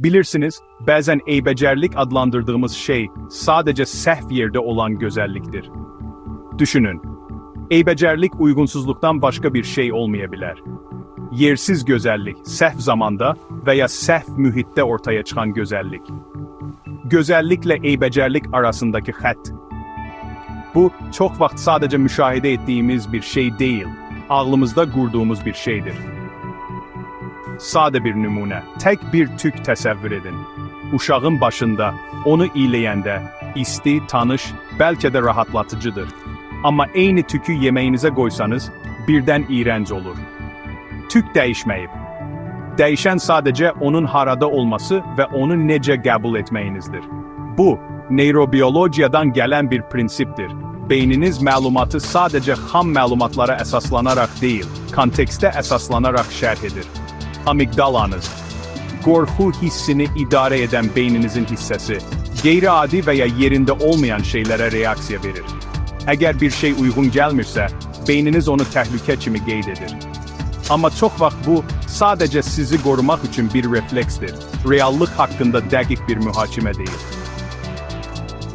Bilirsiniz, bazen eybəcərlik adlandırdığımız şey sadece səhv yerde olan güzelliktir. Düşünün, eybəcərlik uygunsuzluktan başka bir şey olmayabilir. Yersiz güzellik, səhv zamanda veya səhv mühitte ortaya çıkan güzellik. Güzellikle eybəcərlik arasındaki xətt. Bu, çok vaxt sadece müşahede ettiğimiz bir şey değil, ağlımızda kurduğumuz bir şeydir. Sade bir nümune, tek bir tük təsəvvür edin. Uşağın başında, onu iyiləyəndə, isti, tanış, belki de rahatlatıcıdır. Ama eyni tükü yemeğinize koysanız, birden iğrenç olur. Tük değişmeyip. Değişen sadece onun harada olması ve onu necə qəbul etməyinizdir. Bu, neyrobiyolojiyadan gelen bir prinsiptir. Beyniniz məlumatı sadece xam məlumatlara əsaslanarak değil, kontekste əsaslanarak şərh edir. Amigdalanız, korku hissini idare eden beyninizin hissesi, qeyri-adi veya yerinde olmayan şeylere reaksiya verir. Eğer bir şey uygun gelmirse, beyniniz onu təhlükə kimi qeyd edir. Ama çok vaxt bu, sadece sizi korumak için bir reflekstir. Reallık hakkında dəqiq bir mühakime değil.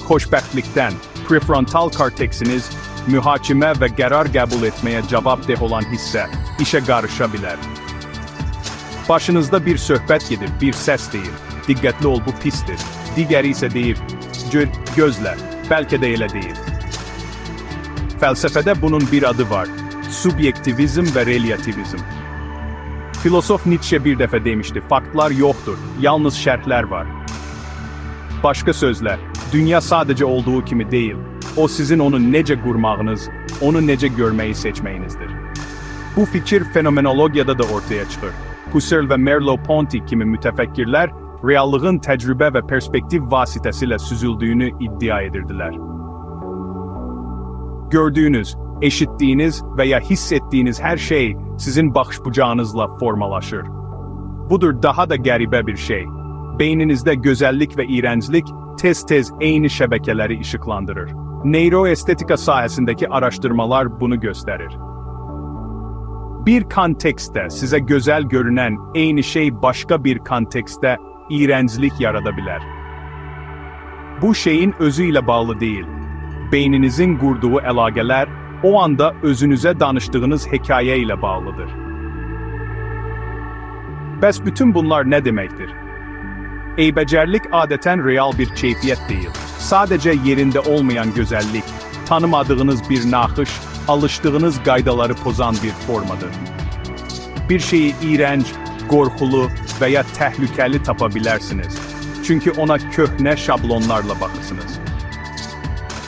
Xoşbəxtlikdən, prefrontal korteksiniz, mühakime ve qərar qəbul etmeye cavabdeh olan hisse, işe qarışabilir. Başınızda bir söhbət gedir, bir ses deyir, diqqətli ol bu pistir. Digəri ise deyir, gözlə, belki de elə deyil. Felsefede bunun bir adı var, subyektivizm ve relativizm. Filosof Nietzsche bir defa demişti, faktlar yoktur, yalnız şərhlər var. Başka sözler, dünya sadece olduğu kimi değil, o sizin onu necə qurmağınız, onu necə görmeyi seçməyinizdir. Bu fikir fenomenologiyada da ortaya çıkır. Husserl ve Merleau-Ponty kimi mütefekkirler, reallığın tecrübe ve perspektif vasitesiyle süzüldüğünü iddia edirdiler. Gördüğünüz, eşittiğiniz veya hissettiğiniz her şey sizin bakış-bucağınızla formalaşır. Budur daha da garibe bir şey. Beyninizde güzellik ve iğrençlik tez eyni şebekeleri ışıklandırır. Neyroestetika sahasındaki araştırmalar bunu gösterir. Bir kontekste size güzel görünen eyni şey başka bir kontekste iğrençlik yaratabilir. Bu şeyin özüyle bağlı değil. Beyninizin kurduğu əlaqələr o anda özünüze danıştığınız hikaye ile bağlıdır. Bəs bütün bunlar ne demektir? Eybəcərlik adeten real bir keyfiyet değil. Sadece yerinde olmayan güzellik, tanımadığınız bir naxış, alıştığınız qaydaları pozan bir formadır. Bir şeyi iğrenç, qorxulu veya təhlükəli tapabilirsiniz. Çünkü ona köhnə şablonlarla bakırsınız.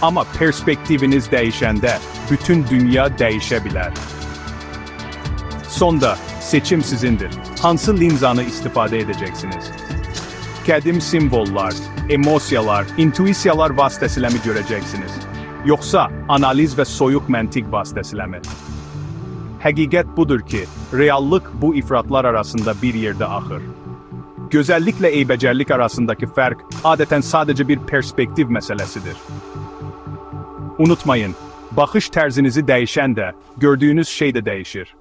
Ama perspektiviniz değişende, bütün dünya değişebilir. Sonda, seçim sizindir. Hansı linzanı istifade edeceksiniz? Qədim simvollar, emosiyalar, intuisiyalar vasitəsilə mi göreceksiniz? Yoksa analiz ve soyuq məntiq vasitəsilə mi? Həqiqət budur ki, reallık bu ifratlar arasında bir yerde axır. Gözəlliklə eybəcərlik arasındaki fərq adeten sadece bir perspektiv meselesidir. Unutmayın, bakış terzinizi değişen de, gördüğünüz şey de değişir.